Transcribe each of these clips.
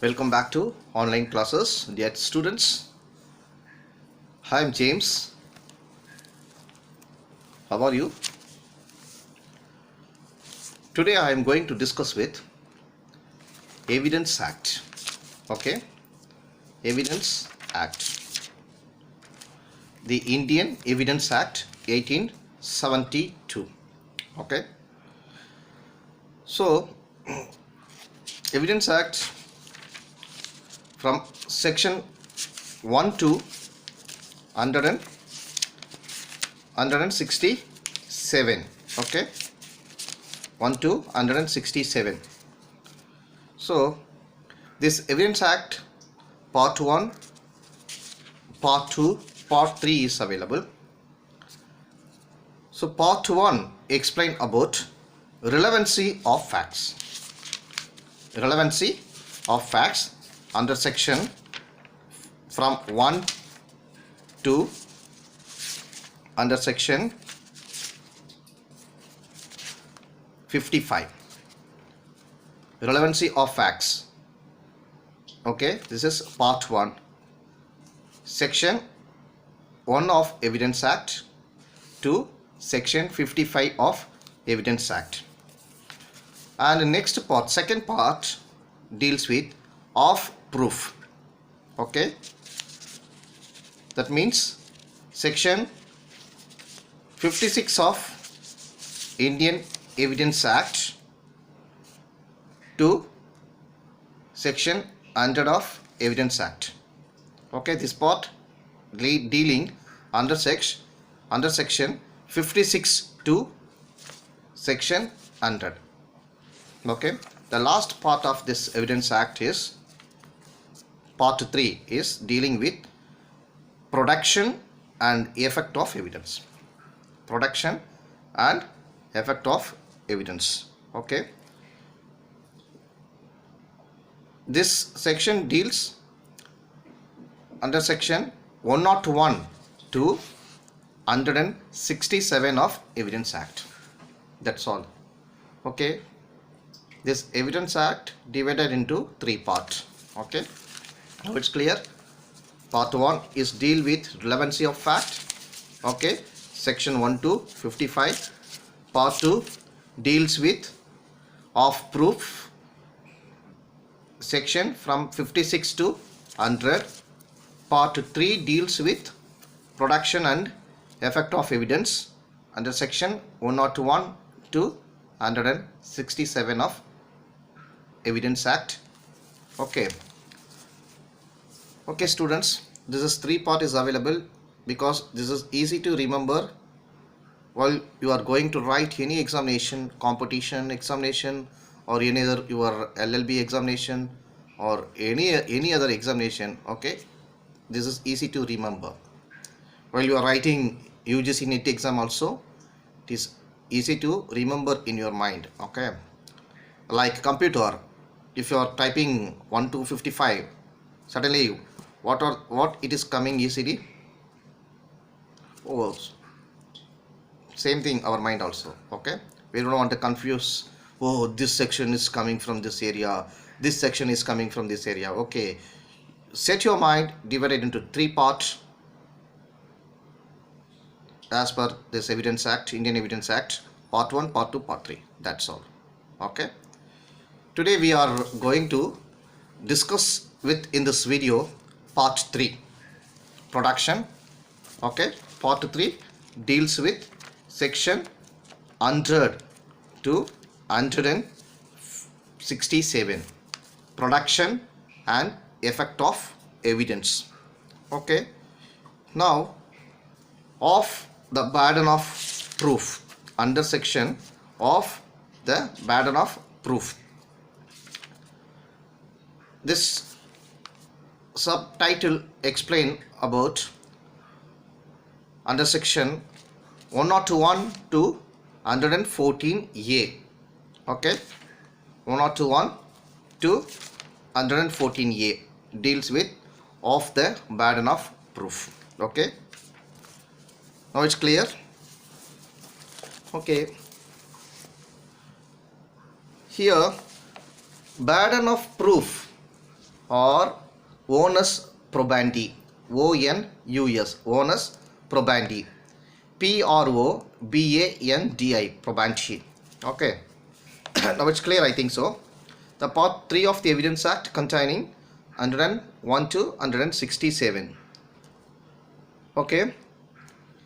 Welcome back to online classes, dear students. Hi, I'm James. How are you? Today I am going to discuss with Evidence Act. Okay, Evidence Act. The Indian Evidence Act 1872. Okay. So, Evidence Act from section 1 to 167. Okay, 1 to 167. So this Evidence Act part 1, part 2, part 3 is available. So part 1 explain about relevancy of facts. Relevancy of facts under section from 1 to under section 55. Relevancy of facts. Okay, this is part 1. Section 1 of Evidence Act to section 55 of Evidence Act. And the next part, second part, deals with of proof. Okay, that means section 56 of Indian Evidence Act to section 100 of Evidence Act. Okay, this part dealing under section 56 to section 100. Okay, the last part of this Evidence Act is part 3 is dealing with production and effect of evidence. Production and effect of evidence. Okay, this section deals under section 101 to 167 of Evidence Act. That's all. Okay, this Evidence Act divided into 3 parts. Okay, now it's clear. Part 1 is deal with relevancy of fact. Okay, section 1 to 55. Part 2 deals with of proof, section from 56 to 100. Part 3 deals with production and effect of evidence under section 101 to 167 of Evidence Act. Okay, students, this is 3 part is available because this is easy to remember while you are going to write any examination, competition examination, or any other your LLB examination or any other examination. Okay, this is easy to remember. While you are writing UGC NET exam also, it is easy to remember in your mind. Okay, like computer, if you are typing 1 to 55, suddenly what it is coming easily. Oh, same thing our mind also. Okay, we don't want to confuse. Oh, this section is coming from this area, this section is coming from this area. Okay, set your mind divided into 3 parts as per this Evidence Act, Indian Evidence Act, part 1, part 2, part 3. That's all. Okay, today we are going to discuss with in this video part 3, production. Okay, part 3 deals with section 100 to 167, production and effect of evidence. Okay, now of the burden of proof under section of the burden of proof. This subtitle explain about under section 101 to 114A. Okay, 101 to 114A deals with of the burden of proof. Okay, now it's clear. Okay, here burden of proof or onus probandi, ONUS, onus probandi, PROBANDI, probandi. Okay, now it's clear, I think so. The part 3 of the Evidence Act containing 101 to 167. Okay,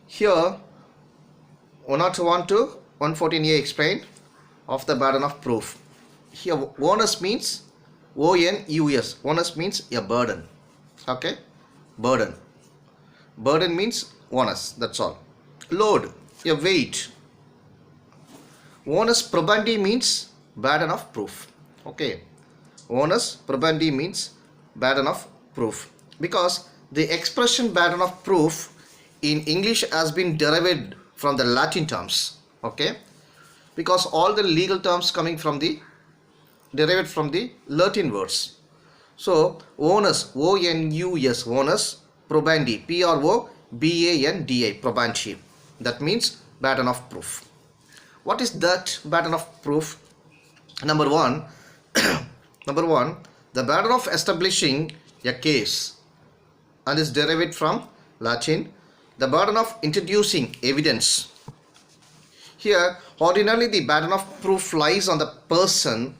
here 101 to 114a explained of the burden of proof. Here onus means ONUS, onus means a burden. Okay, burden means onus, that's all. Load, a weight. Onus probandi means burden of proof. Okay, onus probandi means burden of proof, because the expression burden of proof in English has been derived from the Latin terms. Okay, because all the legal terms coming from the derived from the Latin words. So onus, ONUS, onus probandi, PROBANDI, probandi, that means burden of proof. What is that burden of proof? Number one, the burden of establishing a case, and is derived from Latin. The burden of introducing evidence. Here, ordinarily the burden of proof lies on the person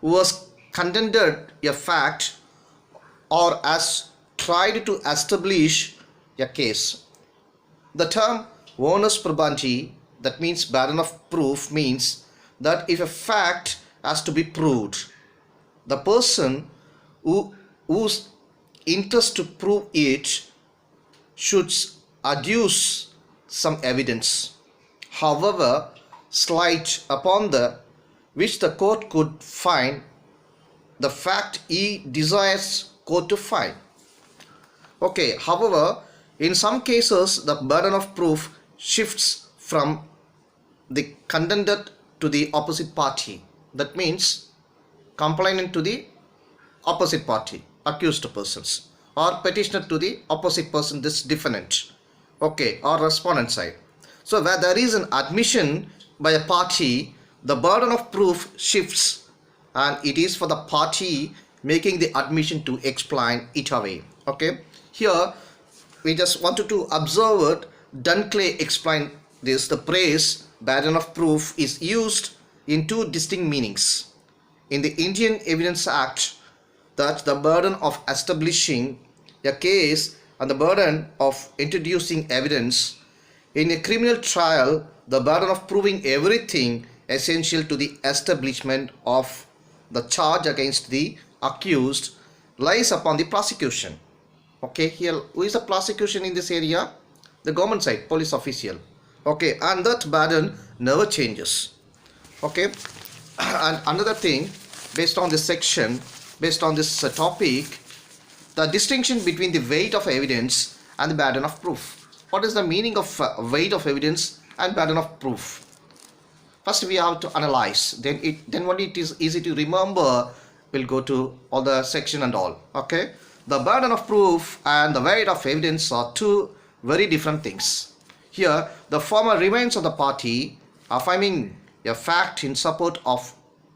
who has contended a fact or has tried to establish a case. The term onus probandi, that means burden of proof, means that if a fact has to be proved, the person whose interest to prove it should adduce some evidence, however slight, upon the which the court could find the fact he desires court to find. Okay, however, in some cases the burden of proof shifts from the contender to the opposite party. That means complainant to the opposite party, accused persons, or petitioner to the opposite person, this defendant. Okay, or respondent side. So where there is an admission by a party, the burden of proof shifts, and it is for the party making the admission to explain it away. Okay, here we just wanted to observe it. Dunclay explained this. The phrase burden of proof is used in two distinct meanings in the Indian Evidence Act, that the burden of establishing a case and the burden of introducing evidence. In a criminal trial, the burden of proving everything essential to the establishment of the charge against the accused lies upon the prosecution. Okay, here who is the prosecution in this area? The government side, police official. Okay, and that burden never changes. Okay, and another thing, based on this section, based on this topic, the distinction between the weight of evidence and the burden of proof. What is the meaning of weight of evidence and burden of proof? First we have to analyze, then only it is easy to remember. We'll go to all the section and all. Okay, the burden of proof and the weight of evidence are two very different things. Here the former remains on the party affirming a fact in support of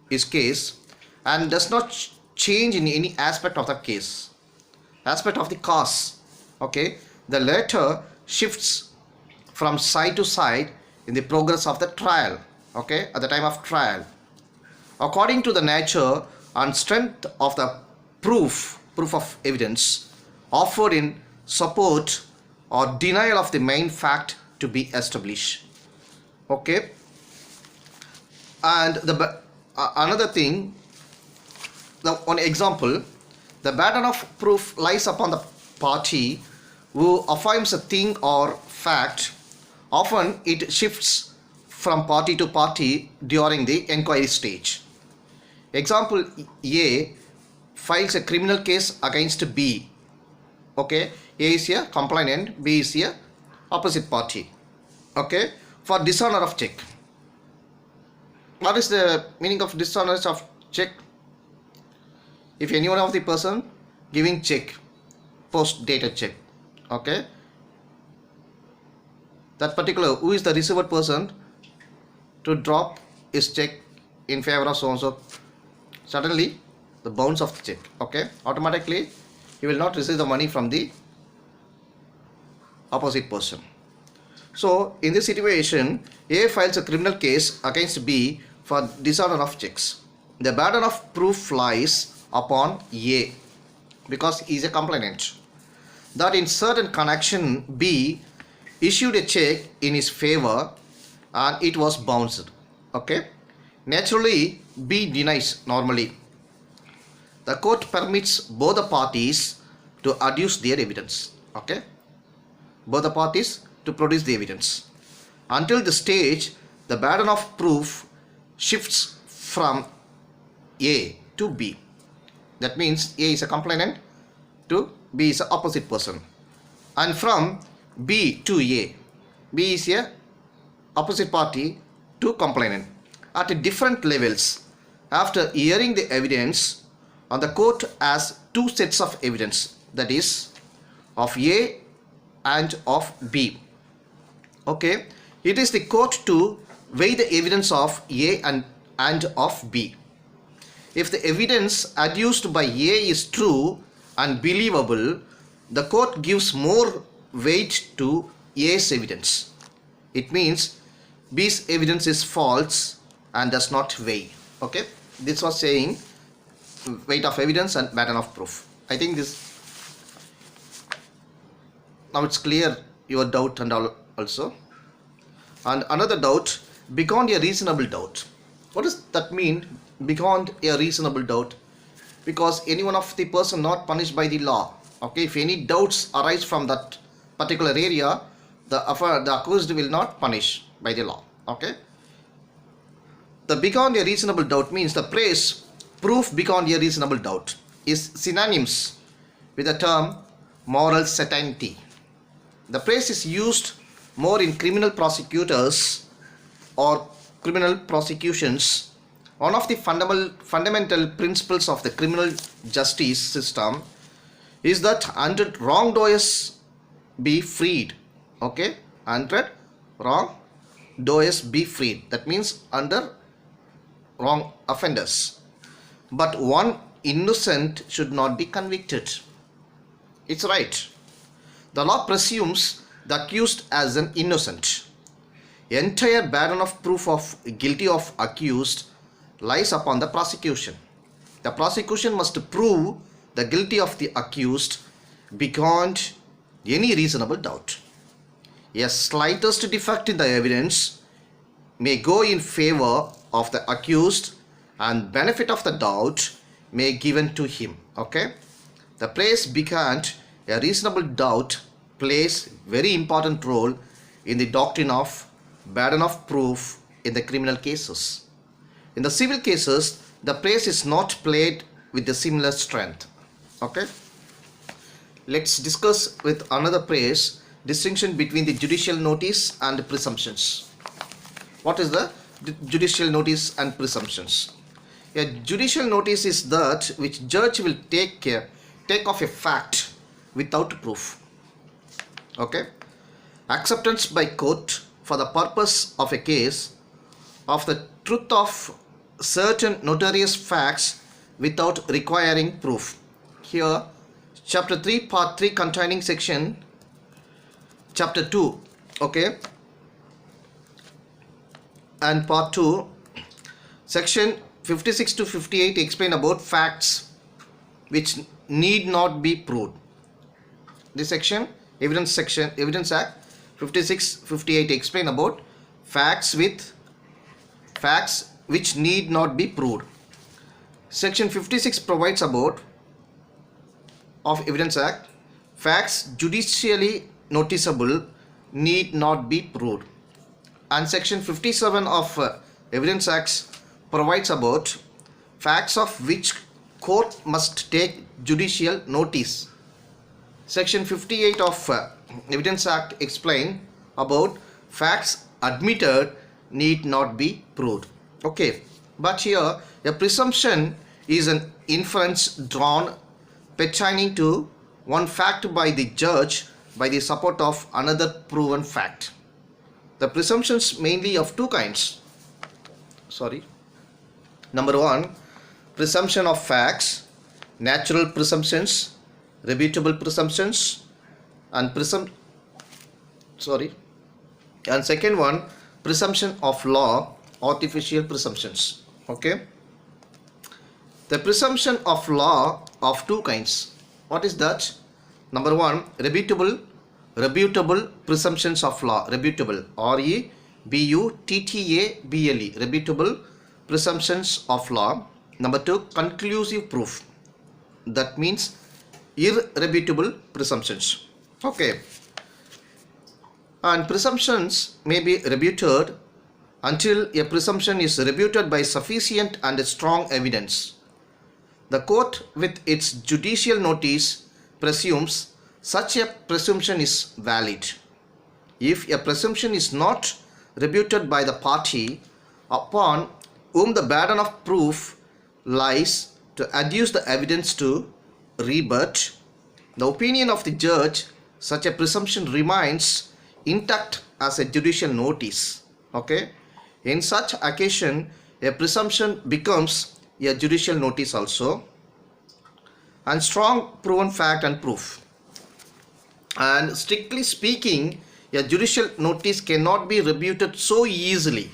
his case and does not change in any aspect of the case, aspect of the cause. Okay, the latter shifts from side to side in the progress of the trial. Okay, at the time of trial, according to the nature and strength of the proof of evidence offered in support or denial of the main fact to be established. Okay, and the another thing, the one example, the burden of proof lies upon the party who affirms a thing or fact. Often it shifts from party to party during the inquiry stage. Example, A files a criminal case against B. Okay, A is a complainant, B is a opposite party. Okay, for dishonor of check. What is the meaning of dishonor of check? If any one of the person giving check, post dated check, okay, that particular who is the receiver person to drop his check in favor of so and so, suddenly the bounce of the check. Okay, automatically he will not receive the money from the opposite person. So in this situation, A files a criminal case against B for disorder of checks. The burden of proof lies upon A because he is a complainant, that in certain connection B issued a check in his favor and it was bounced. Okay, naturally B denies normally. The court permits both the parties to adduce their evidence. Okay, both the parties to produce the evidence. Until the stage, the burden of proof shifts from A to B. That means A is a complainant to B is the opposite person, and from B to A, B is a opposite party to complainant at different levels. After hearing the evidence, and the court has two sets of evidence, that is of A and of B. Okay, it is the court to weigh the evidence of A and of B. If the evidence adduced by A is true and believable, the court gives more weight to A's evidence. It means B's evidence is false and does not weigh. Okay, this was saying weight of evidence and burden of proof. I think this now it's clear your doubt and all also. And another doubt, beyond a reasonable doubt. What does that mean, beyond a reasonable doubt? Because any one of the person not punished by the law. Okay, if any doubts arise from that particular area, the accused will not punish by the law. Okay, the beyond a reasonable doubt means the phrase proof beyond a reasonable doubt is synonymous with the term moral certainty. The phrase is used more in criminal prosecutors or criminal prosecutions. One of the fundamental principles of the criminal justice system is that 100 wrongdoers be freed. Okay, 100 wrongdoers be freed. That means under wrong offenders, but one innocent should not be convicted. It's right. The law presumes the accused as an innocent. Entire burden of proof of guilty of accused lies upon the prosecution. The prosecution must prove the guilty of the accused beyond any reasonable doubt. A slightest defect in the evidence may go in favor of the accused and benefit of the doubt may given to him. Okay, the phrase beyond a reasonable doubt plays very important role in the doctrine of burden of proof in the criminal cases. In the civil cases, the phrase is not played with the similar strength. Okay, let's discuss with another phrase, distinction between the judicial notice and presumptions. What is the judicial notice and presumptions? A judicial notice is that which judge will take of a fact without proof. Okay, acceptance by court for the purpose of a case of the truth of certain notorious facts without requiring proof. Here chapter 3 part 3 containing section chapter 2, okay, and part 2 section 56 to 58 explain about facts which need not be proved. This section Evidence Act 56-58 explain about facts which need not be proved. Section 56 provides about of Evidence Act facts judicially noticeable need not be proved, and section 57 of Evidence Acts provides about facts of which court must take judicial notice. Section 58 of Evidence Act explain about facts admitted need not be proved. Okay, but here a presumption is an inference drawn pertaining to one fact by the judge by the support of another proven fact. The presumptions mainly of two kinds. Number one, presumption of facts, natural presumptions, rebuttable presumptions, and and second one, presumption of law, artificial presumptions. Okay, the presumption of law of two kinds. What is that? Number one, rebuttable presumptions of law. Rebuttable, R-E-B-U-T-T-A-B-L-E, rebuttable presumptions of law. Number two, conclusive proof. That means irrefutable presumptions. Okay, and presumptions may be rebutted until a presumption is rebutted by sufficient and strong evidence. The court, with its judicial notice, presumes such a presumption is valid. If a presumption is not rebutted by the party upon whom the burden of proof lies to adduce the evidence to rebut the opinion of the judge, such a presumption remains intact as a judicial notice. Okay, in such occasion a presumption becomes a judicial notice also, and strong proven fact and proof. And strictly speaking, a judicial notice cannot be rebutted so easily.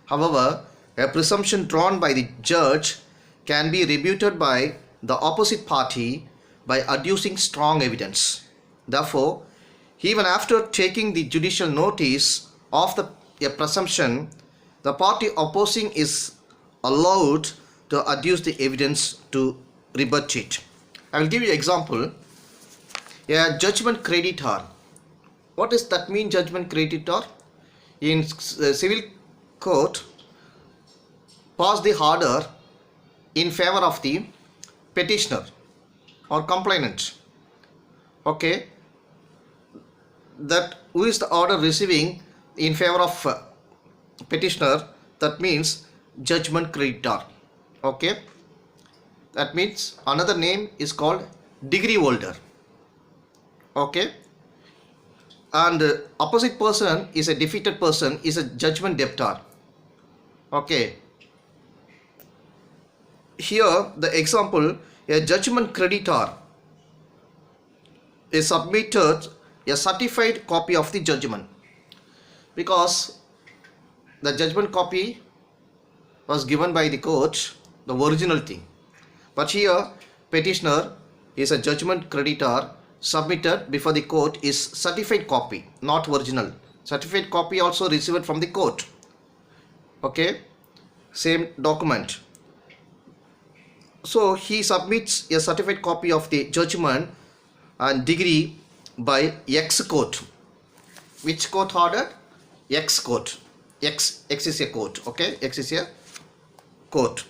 However, a presumption drawn by the judge can be rebutted by the opposite party by adducing strong evidence. Therefore, even after taking the judicial notice of a presumption, the party opposing is allowed to adduce the evidence to rebut it. I will give you an example. A judgment creditor. What does that mean, judgment creditor? In civil court, pass the order in favor of the petitioner or complainant. Okay, that who is the order receiving in favor of petitioner? That means judgment creditor. Okay, that means another name is called degree holder. Okay, and opposite person is a defeated person, is a judgment debtor. Okay, here the example, a judgment creditor is submitted a certified copy of the judgment, because the judgment copy was given by the court, the original thing, but here petitioner is a judgment creditor, submitted before the court is certified copy, not original. Certified copy also received from the court. Okay, same document. So he submits a certified copy of the judgment and degree by X court. Which court ordered? X court. X is a court. Okay, X is a court.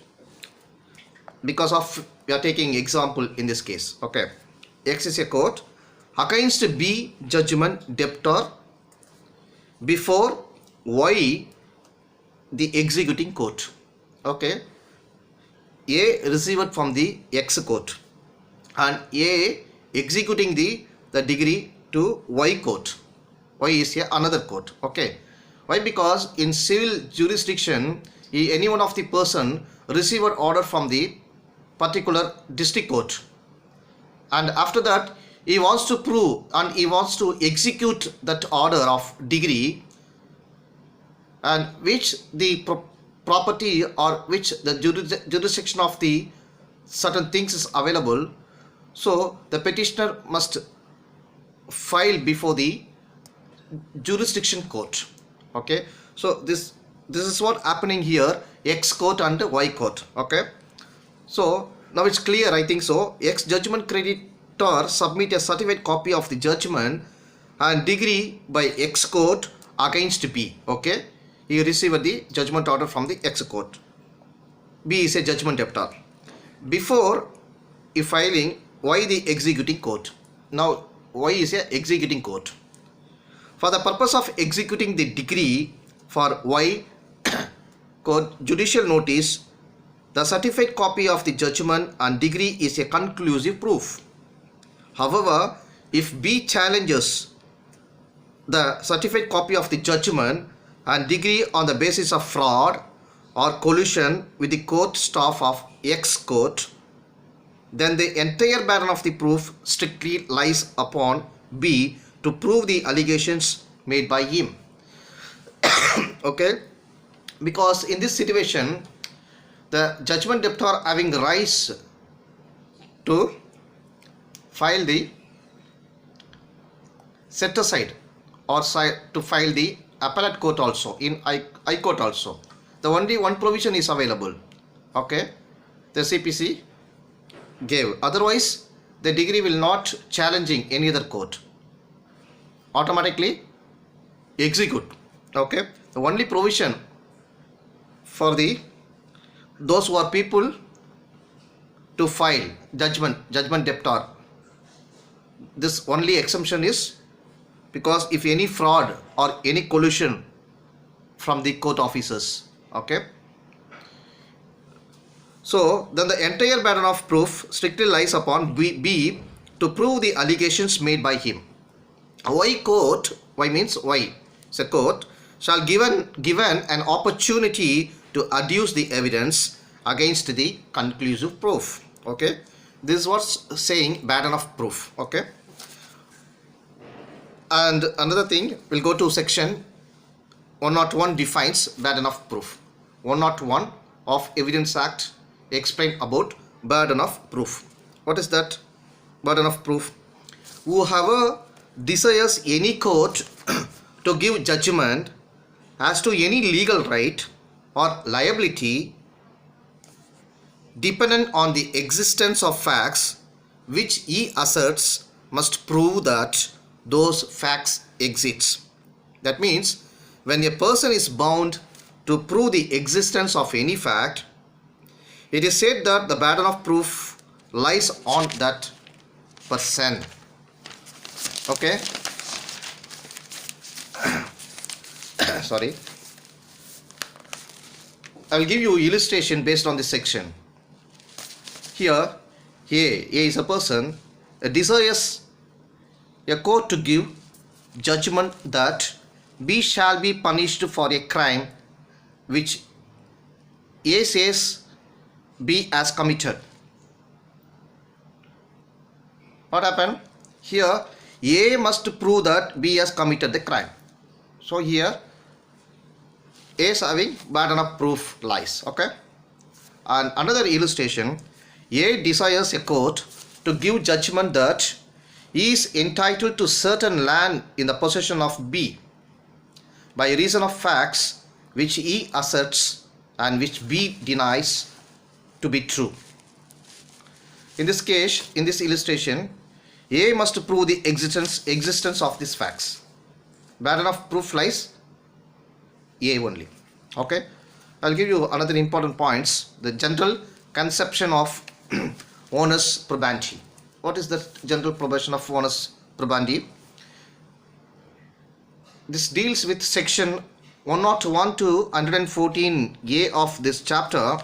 Because of, we are taking example in this case. Okay, X is a court against B judgment debtor before Y the executing court. Okay, A received from the X court and A executing the degree to Y court. Y is another court. Okay, why? Because in civil jurisdiction, any one of the person received order from the particular district court, and after that he wants to prove and he wants to execute that order of degree, and which the property or which the jurisdiction of the certain things is available. So the petitioner must file before the jurisdiction court. Okay, so this is what happening here, X court and Y court. Okay, so now it's clear, I think so. X judgment creditor submit a certified copy of the judgment and degree by X court against B. Okay, he received the judgment order from the X court. B is a judgment debtor. Before he filing Y the executing court. Now Y is a executing court. For the purpose of executing the decree for Y court judicial notice, the certified copy of the judgment and degree is a conclusive proof. However, if B challenges the certified copy of the judgment and degree on the basis of fraud or collusion with the court staff of X court, then the entire burden of the proof strictly lies upon B to prove the allegations made by him. Okay, because in this situation the judgment debtor having rights to file the set aside or to file the appellate court also in high court also. The only one provision is available, okay, the CPC gave. Otherwise the degree will not challenging any other court, automatically execute. Okay, the only provision for the those who are people to file judgment debtor, this only exemption is because if any fraud or any collusion from the court officers. Okay, so then the entire burden of proof strictly lies upon B to prove the allegations made by him. Y court, Y means Y, so court shall given an opportunity to adduce the evidence against the conclusive proof. Okay, this is what's saying burden of proof. Okay, and another thing, we'll go to section 101 defines burden of proof. 101 of Evidence Act explain about burden of proof. What is that burden of proof? Whoever desires any court to give judgment as to any legal right or liability dependent on the existence of facts which he asserts must prove that those facts exist. That means when a person is bound to prove the existence of any fact, it is said that the burden of proof lies on that person. Okay, sorry, I will give you illustration based on this section. Here A is a person desires a court to give judgment that B shall be punished for a crime which A says B has committed. What happened? Here A must prove that B has committed the crime. So here A is having burden of proof lies. Okay, and another illustration, A desires a court to give judgment that he is entitled to certain land in the possession of B by reason of facts which he asserts and which B denies to be true. In this case, in this illustration, A must prove the existence of these facts. Burden of proof lies A only. Okay, I'll give you another important points. The general conception of onus probandi. What is the general provision of onus probandi? This deals with section 101 to 114A of this chapter.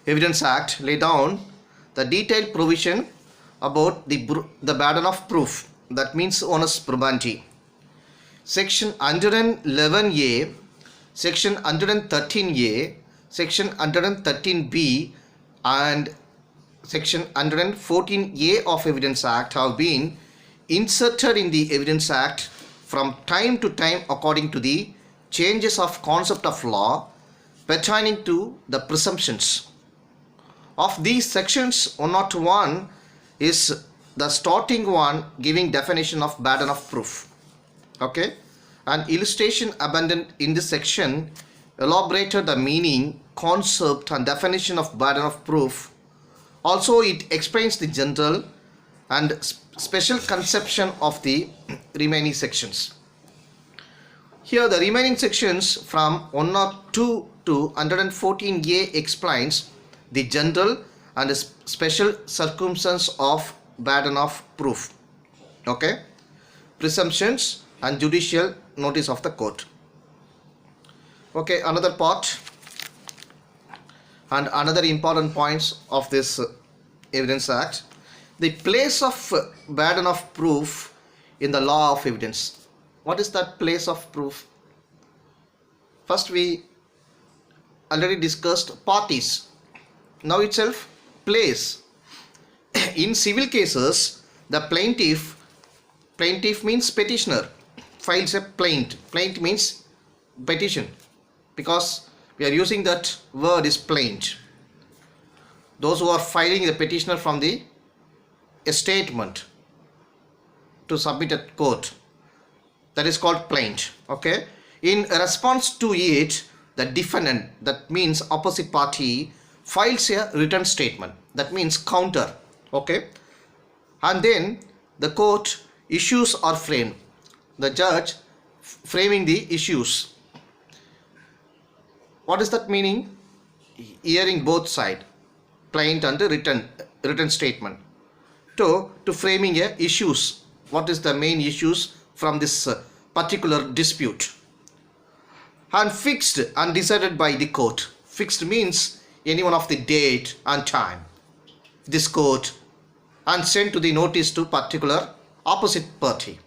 Evidence Act lay down the detailed provision about the burden of proof, that means onus probandi. Section 111A, section 113A, section 113B and section 114A of Evidence Act have been inserted in the Evidence Act from time to time according to the changes of concept of law pertaining to the presumptions. Of these sections, 101 is the starting one giving definition of burden of proof. Okay, an illustration abundant in this section elaborated the meaning, concept and definition of burden of proof. Also it explains the general and special conception of the remaining sections. Here the remaining sections from 102 to 114A explains the general and special circumstance of burden of proof. Okay, presumptions and judicial notice of the court. Okay, another part and another important points of this Evidence Act. The place of burden of proof in the law of evidence. What is that place of proof? First we already discussed parties. Now itself place. In civil cases, the plaintiff means petitioner, files a plaint. Plaint means petition, because we are using that word is plaint. Those who are filing the petitioner from a statement to submit at court, that is called plaint. Okay, in response to it, the defendant, that means opposite party, files a written statement, that means counter. Okay, and then the court issues are framed, the judge framing the issues. What is that meaning? Hearing both side, plaint and written statement, to framing a issues. What is the main issues from this particular dispute, and fixed and decided by the court. Fixed means any one of the date and time, this court, and sent to the notice to particular opposite party.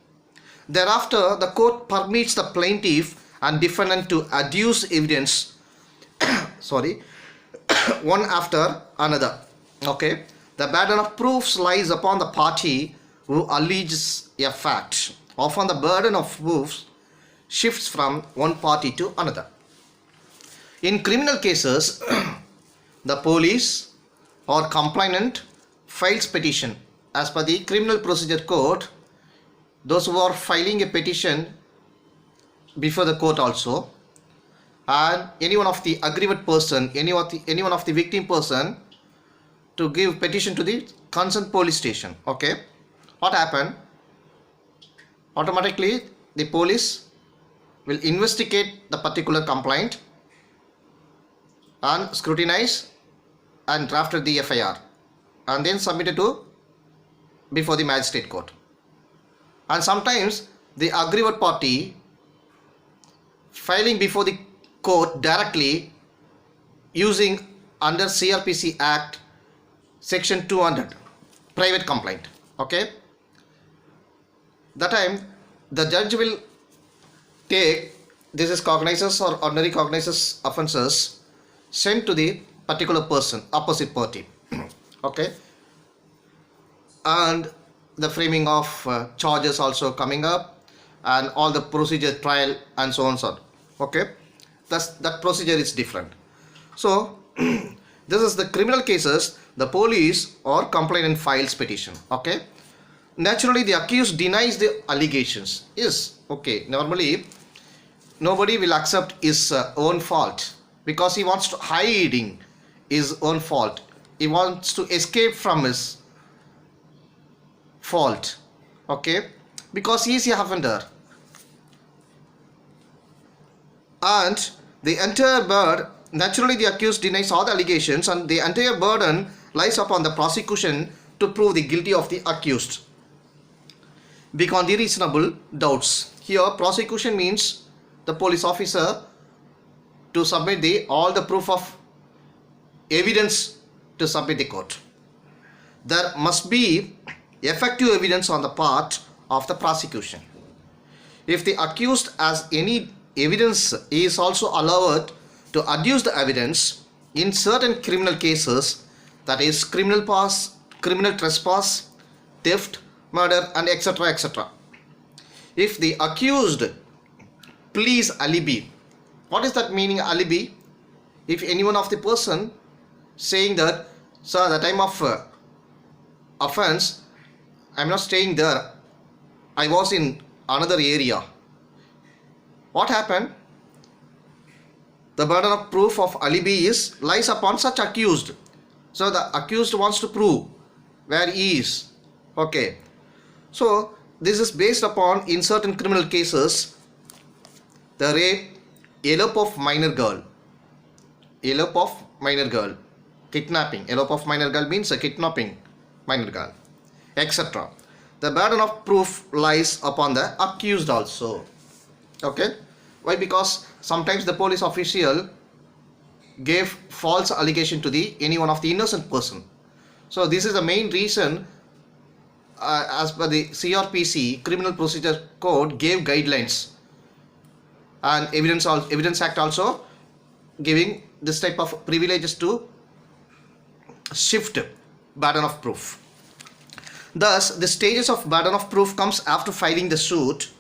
Thereafter, the court permits the plaintiff and defendant to adduce evidence one after another. Okay, the burden of proofs lies upon the party who alleges a fact. Often the burden of proofs shifts from one party to another. In criminal cases, the police or complainant files petition. As per the Criminal Procedure Code, those who are filing a petition before the court also, and any one of the aggrieved person, any one of the victim person, to give petition to the concerned police station. Okay, what happened? Automatically the police will investigate the particular complaint and scrutinize and drafted the FIR, and then submitted to before the magistrate court. And sometimes the aggrieved party filing before the court directly using under CRPC Act section 200, private complaint. Okay, that time the judge will take this is cognizance or ordinary cognizance offences sent to the particular person, opposite party. Okay, and the framing of charges also coming up, and all the procedure, trial, and so on, so on. Okay, that procedure is different. So this is the criminal cases, the police or complainant files petition. Okay, naturally the accused denies the allegations. Yes, okay, normally nobody will accept his own fault, because he wants to hiding his own fault. He wants to escape from his fault. Okay, because he is a offender, and the entire burden, naturally the accused denies all the allegations, and the entire burden lies upon the prosecution to prove the guilty of the accused beyond the reasonable doubts. Here prosecution means the police officer to submit all the proof of evidence to submit the court. There must be effective evidence on the part of the prosecution. If the accused has any evidence, he is also allowed to adduce the evidence in certain criminal cases, that is criminal trespass, theft, murder, and etc. etc. If the accused pleads alibi, what is that meaning, alibi? If any one of the person saying that, sir, the time of offense, I am not staying there, I was in another area. What happened? The burden of proof of alibi lies upon such accused. So the accused wants to prove where he is. Okay, so this is based upon, in certain criminal cases, the rape, elope of minor girl, kidnapping. Elope of minor girl means a kidnapping minor girl, etc. The burden of proof lies upon the accused also. Okay, why? Because sometimes the police official gave false allegation to any one of the innocent person. So this is the main reason, as per the CRPC, Criminal Procedure Code, gave guidelines, and Evidence Act also giving this type of privileges to shift burden of proof. Thus, the stages of burden of proof comes after filing the suit,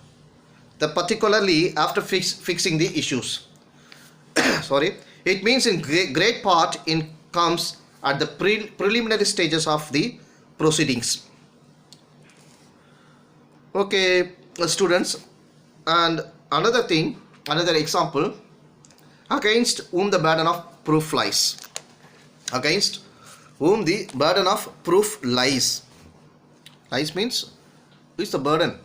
particularly after fixing the issues. Sorry, it means in great part in comes at the preliminary stages of the proceedings. Okay, students, and another thing, another example, against whom the burden of proof lies. Against whom the burden of proof lies. Lies means, who is the burden?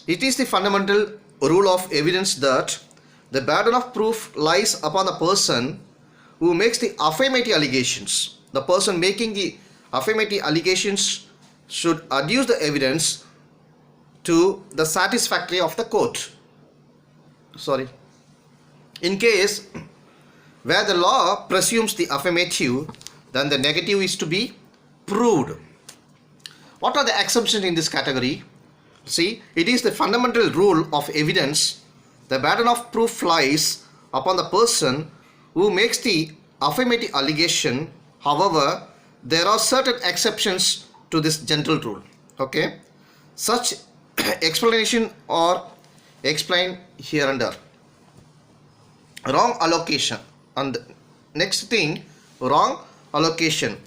It is the fundamental rule of evidence that the burden of proof lies upon the person who makes the affirmative allegations. The person making the affirmative allegations should adduce the evidence to the satisfactory of the court. Sorry. In case where the law presumes the affirmative, then the negative is to be proved. What are the exceptions in this category? See, it is the fundamental rule of evidence. The burden of proof lies upon the person who makes the affirmative allegation. However, there are certain exceptions to this general rule. Okay, such explanation are explained hereunder. Wrong allocation, and next thing, wrong allocation.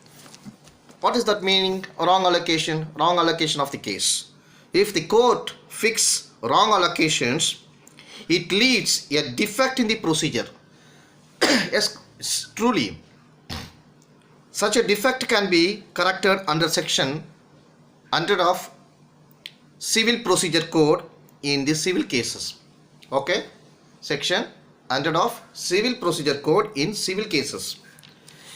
What is that meaning? Wrong allocation. Wrong allocation of the case. If the court fix wrong allocations, it leads a defect in the procedure. Yes, truly. Such a defect can be corrected under section 100 of Civil Procedure Code in the civil cases. Okay, section 100 of Civil Procedure Code in civil cases.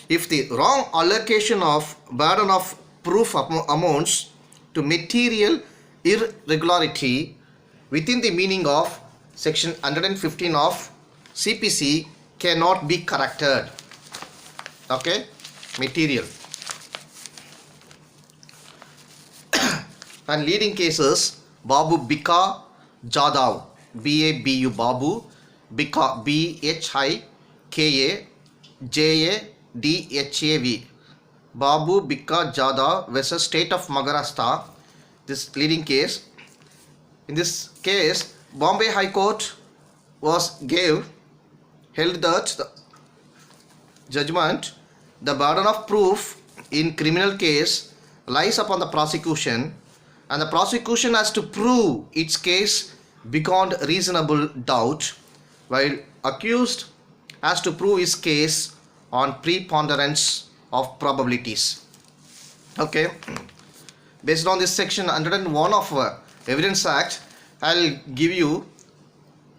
If the wrong allocation of burden of proof amounts to material irregularity within the meaning of section 115 of CPC cannot be corrected. Okay, material. And leading cases, Babu Bika Jadhav, BABU Babu, Bika BHIKA JADHAV, Babu Bika Jadhav versus State of Maharashtra. This leading case. In this case, Bombay High Court held that the judgment, the burden of proof in criminal case lies upon the prosecution, and the prosecution has to prove its case beyond reasonable doubt, while accused has to prove his case on preponderance of probabilities. Okay, based on this section 101 of Evidence Act, I'll give you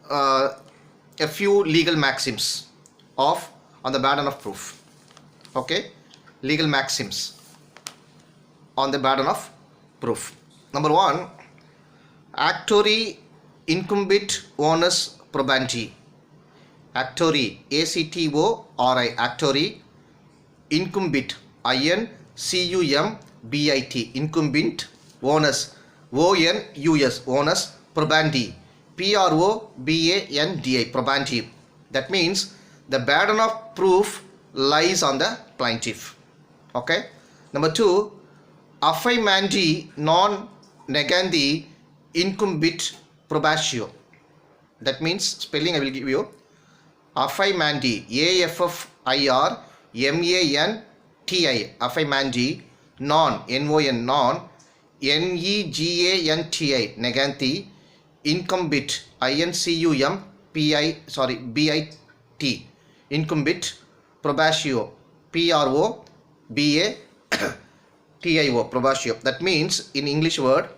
a few legal maxims on the burden of proof. Okay, legal maxims on the burden of proof. Number 1, actori incumbit onus probandi. Actori, ACTORI, actori, incumbit, INCUMBIT, incumbent, onus, ONUS, onus, probandi, PROBANDI, probandi. That means the burden of proof lies on the plaintiff. Okay. Number 2, affirmandi non negandi incumbit probatio. That means spelling I will give you. Affirmandi, AFFIRMANTI, affirmandi, non, NON, non, NEGANTI, neganti, incumbit, BIT, incumbit, probatio, PROBATIO, probatio. That means in English word,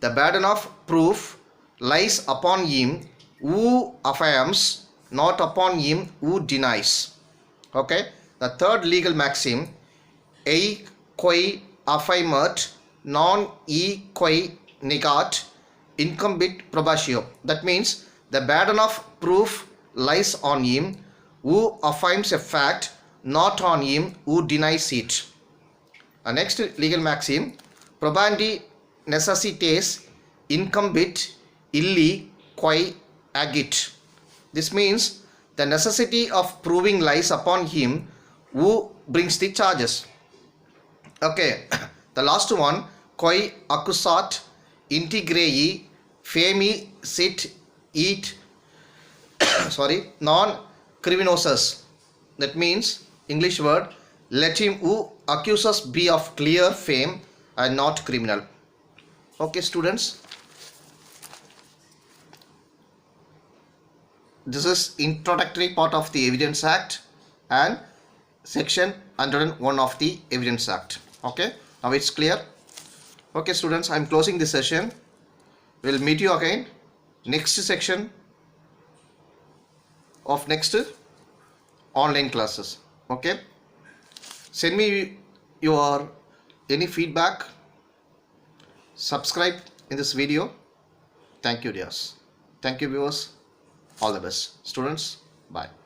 the burden of proof lies upon him who affirms, not upon him who denies. Okay. The third legal maxim, ei quae affirmat non e quae negat incumbit probatio. That means the burden of proof lies on him who affirms a fact, not on him who denies it. Next legal maxim, probandi necessitas incumbit illi quae agit. This means the necessity of proving lies upon him who brings the charges. Okay, the last one, Koi accusat integrei femi sit eat sorry, non criminosus. That means, English word, let him who accuses be of clear fame and not criminal. Okay, students, this is introductory part of the Evidence Act and section 101 of the Evidence Act. Okay, now it's clear. Okay, students, I'm closing this session. We'll meet you again next section of next online classes. Okay, send me your any feedback, subscribe in this video. Thank you, dears. Thank you, viewers. All the best. Students, bye.